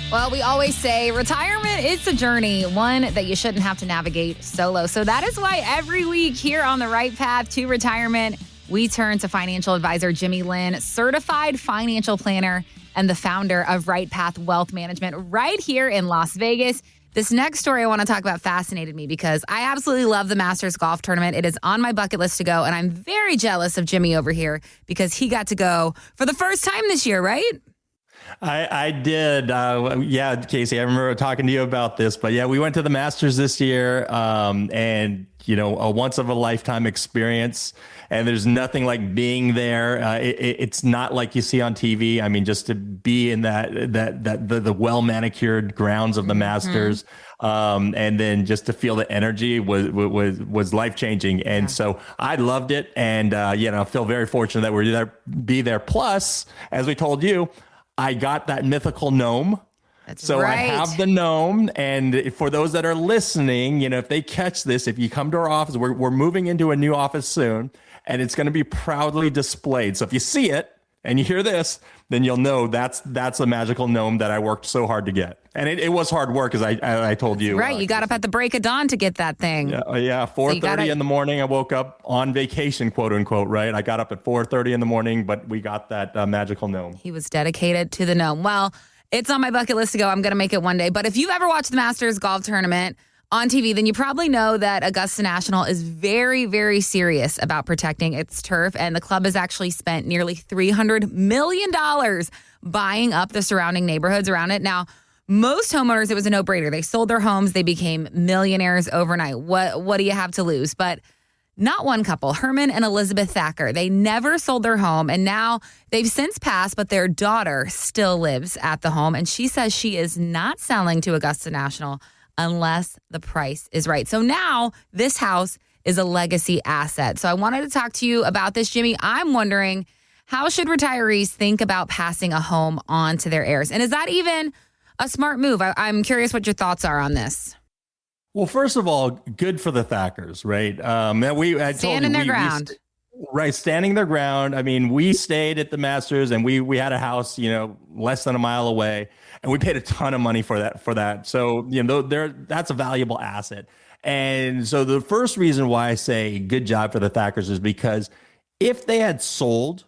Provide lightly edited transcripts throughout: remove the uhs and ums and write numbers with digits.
Well, we always say retirement is a journey, one that you shouldn't have to navigate solo. So that is why every week here on The Right Path to Retirement, we turn to financial advisor Jimmy Lynn, certified financial planner and the founder of Right Path Wealth Management right here in Las Vegas. This next story I want to talk about fascinated me because I absolutely love the Masters golf tournament. It is on my bucket list to go, and I'm very jealous of Jimmy over here because he got to go for the first time this year, right? I did. Yeah, Casey, I remember talking to you about this, but yeah, we went to the Masters this year, and a once of a lifetime experience. And there's nothing like being there. It's not like you see on TV. I mean, just to be in the well manicured grounds of the Masters, and then just to feel the energy was life changing. And so I loved it, and I feel very fortunate that we're there. Plus, as we told you, I got that mythical gnome. So right. I have the gnome. And for those that are listening, if they catch this, if you come to our office, we're moving into a new office soon, and it's going to be proudly displayed. So if you see it and you hear this, then you'll know that's the magical gnome that I worked so hard to get. And it was hard work, as I told you. Right. You got up at the break of dawn to get that thing. Yeah. 4:30 in the morning. I woke up on vacation, quote unquote, right? I got up at 4:30 in the morning, but we got that magical gnome. He was dedicated to the gnome. Well, it's on my bucket list to go. I'm going to make it one day. But if you've ever watched the Masters golf tournament on TV, then you probably know that Augusta National is very, very serious about protecting its turf. And the club has actually spent nearly $300 million buying up the surrounding neighborhoods around it. Now, most homeowners, it was a no-brainer. They sold their homes. They became millionaires overnight. What do you have to lose? But not one couple, Herman and Elizabeth Thacker. They never sold their home, and now they've since passed, but their daughter still lives at the home, and she says she is not selling to Augusta National unless the price is right. So now this house is a legacy asset. So I wanted to talk to you about this, Jimmy. I'm wondering, how should retirees think about passing a home on to their heirs? And is that even a smart move? I'm curious what your thoughts are on this. Well, first of all, good for the Thackers, right? Standing their ground. Right, standing their ground. I mean, we stayed at the Masters, and we had a house, less than a mile away, and we paid a ton of money for that. So, that's a valuable asset. And so the first reason why I say good job for the Thackers is because if they had sold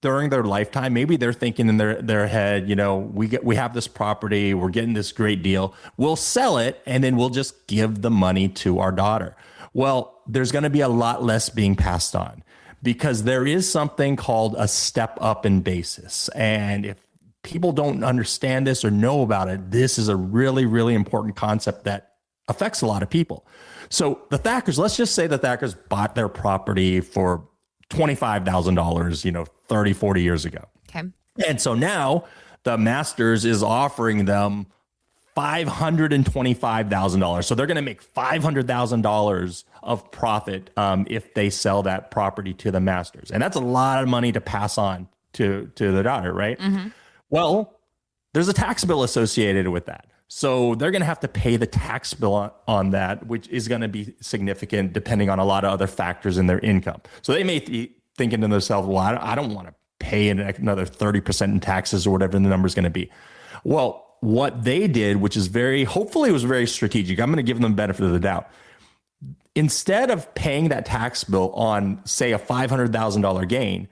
during their lifetime, maybe they're thinking in their head, we have this property, we're getting this great deal, we'll sell it, and then we'll just give the money to our daughter. Well, there's going to be a lot less being passed on because there is something called a step up in basis. And if people don't understand this or know about it, this is a really, really important concept that affects a lot of people. So the Thackers, let's just say the Thackers bought their property for $25,000, 30, 40 years ago. Okay. And so now the Masters is offering them $525,000. So they're going to make $500,000 of profit if they sell that property to the Masters. And that's a lot of money to pass on to the daughter, right? Mm-hmm. Well, there's a tax bill associated with that. So they're going to have to pay the tax bill on that, which is going to be significant depending on a lot of other factors in their income. So they may be thinking to themselves, well, I don't want to pay another 30% in taxes or whatever the number is going to be. Well, what they did, which is hopefully it was very strategic. I'm going to give them the benefit of the doubt. Instead of paying that tax bill on, say, a $500,000 gain,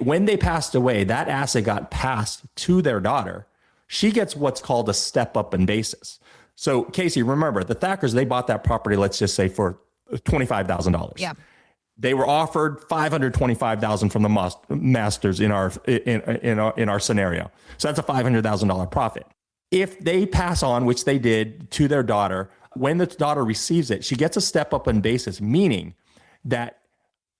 when they passed away, that asset got passed to their daughter. She gets what's called a step up in basis. So, Casey, remember, the Thackers, they bought that property, let's just say, for $25,000. Yeah. They were offered $525,000 from the Masters in our scenario. So that's a $500,000 profit. If they pass on, which they did, to their daughter, when the daughter receives it, she gets a step up in basis, meaning that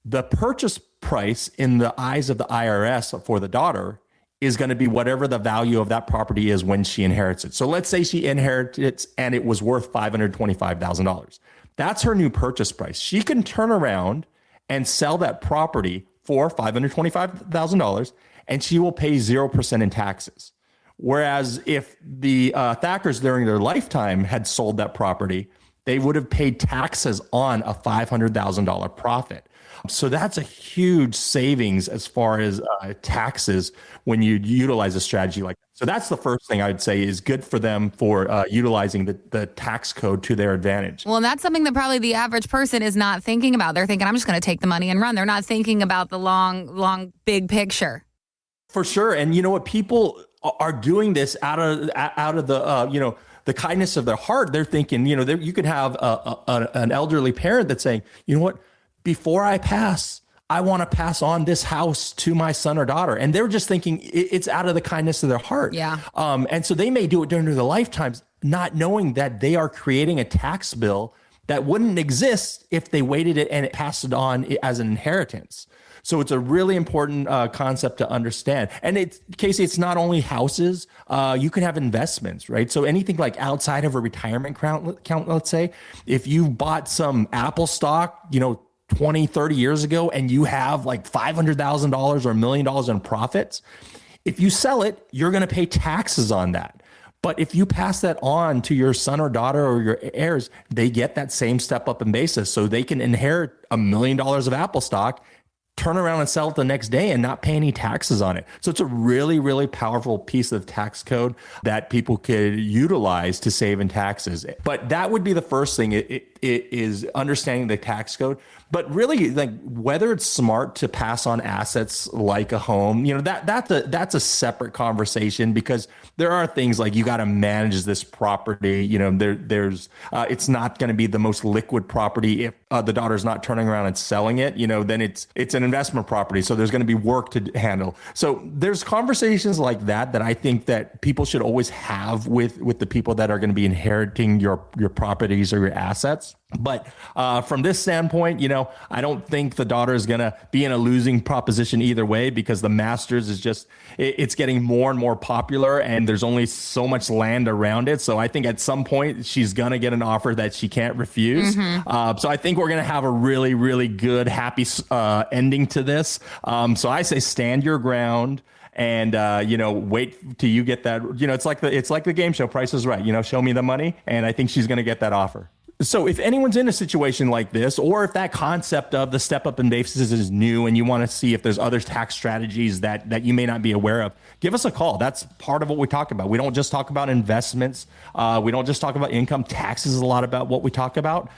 the purchase price in the eyes of the IRS for the daughter is going to be whatever the value of that property is when she inherits it. So let's say she inherits it and it was worth $525,000. That's her new purchase price. She can turn around and sell that property for $525,000 and she will pay 0% in taxes. Whereas if the Thackers during their lifetime had sold that property, they would have paid taxes on a $500,000 profit. So that's a huge savings as far as taxes when you utilize a strategy like that. So that's the first thing I'd say is good for them for utilizing the tax code to their advantage. Well, and that's something that probably the average person is not thinking about. They're thinking, I'm just going to take the money and run. They're not thinking about the long, big picture. For sure. And you know what? People are doing this out of the, the kindness of their heart. They're thinking, you could have an elderly parent that's saying, you know what, before I pass, I want to pass on this house to my son or daughter. And they're just thinking it's out of the kindness of their heart. Yeah. And so they may do it during their lifetimes, not knowing that they are creating a tax bill that wouldn't exist if they waited it and it passed it on as an inheritance. So it's a really important concept to understand. And Casey, it's not only houses. You can have investments, right? So anything like outside of a retirement count, let's say, if you bought some Apple stock, 20, 30 years ago, and you have like $500,000 or $1 million in profits, if you sell it, you're going to pay taxes on that. But if you pass that on to your son or daughter or your heirs, they get that same step up in basis. So they can inherit $1 million of Apple stock, turn around and sell it the next day and not pay any taxes on it. So it's a really, really powerful piece of tax code that people could utilize to save in taxes. But that would be the first thing. It is understanding the tax code. But really, like whether it's smart to pass on assets like a home, that's a separate conversation, because there are things like you got to manage this property. There's it's not going to be the most liquid property if the daughter's not turning around and selling it. Then it's an investment property, so there's going to be work to handle. So there's conversations like that I think that people should always have with the people that are going to be inheriting your properties or your assets. But from this standpoint, I don't think the daughter is going to be in a losing proposition either way, because the Masters is just, it's getting more and more popular and there's only so much land around it. So I think at some point she's going to get an offer that she can't refuse. Mm-hmm. So I think we're going to have a really, really good, happy ending to this. So I say stand your ground. And wait till you get that. It's like the game show Price is Right. Show me the money, and I think she's going to get that offer. So if anyone's in a situation like this, or if that concept of the step up in basis is new and you want to see if there's other tax strategies that you may not be aware of, give us a call. That's part of what we talk about. We don't just talk about investments. We don't just talk about income. Taxes is a lot about what we talk about.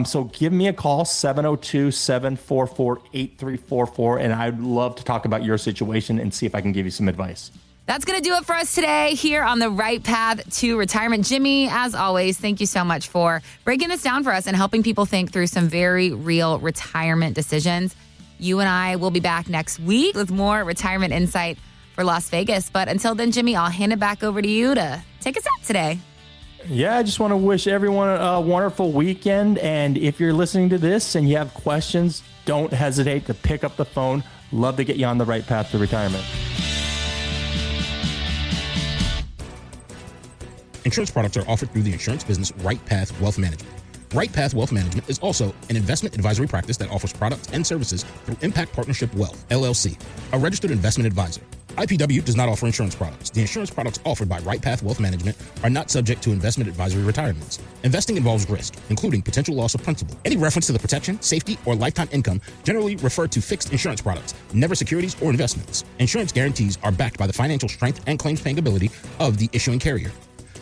So give me a call, 702-744-8344. And I'd love to talk about your situation and see if I can give you some advice. That's going to do it for us today here on the Right Path to Retirement. Jimmy, as always, thank you so much for breaking this down for us and helping people think through some very real retirement decisions. You and I will be back next week with more retirement insight for Las Vegas. But until then, Jimmy, I'll hand it back over to you to take us out today. Yeah, I just want to wish everyone a wonderful weekend. And if you're listening to this and you have questions, don't hesitate to pick up the phone. Love to get you on the right path to retirement. Insurance products are offered through the insurance business Right Path Wealth Management. Right Path Wealth Management is also an investment advisory practice that offers products and services through Impact Partnership Wealth, LLC, a registered investment advisor. IPW does not offer insurance products. The insurance products offered by Right Path Wealth Management are not subject to investment advisory requirements. Investing involves risk, including potential loss of principal. Any reference to the protection, safety, or lifetime income generally refer to fixed insurance products, never securities or investments. Insurance guarantees are backed by the financial strength and claims paying ability of the issuing carrier.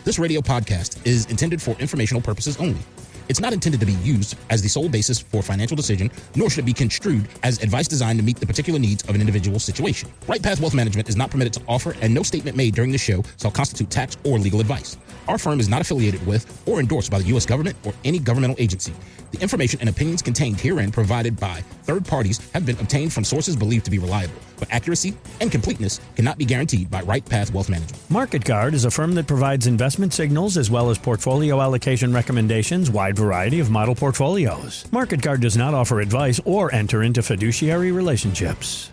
This radio podcast is intended for informational purposes only. It's not intended to be used as the sole basis for financial decision, nor should it be construed as advice designed to meet the particular needs of an individual situation. Right Path Wealth Management is not permitted to offer, and no statement made during the show shall constitute tax or legal advice. Our firm is not affiliated with or endorsed by the U.S. government or any governmental agency. The information and opinions contained herein provided by third parties have been obtained from sources believed to be reliable, but accuracy and completeness cannot be guaranteed by Right Path Wealth Management. Market Guard is a firm that provides investment signals as well as portfolio allocation recommendations, wide variety of model portfolios. Market Guard does not offer advice or enter into fiduciary relationships.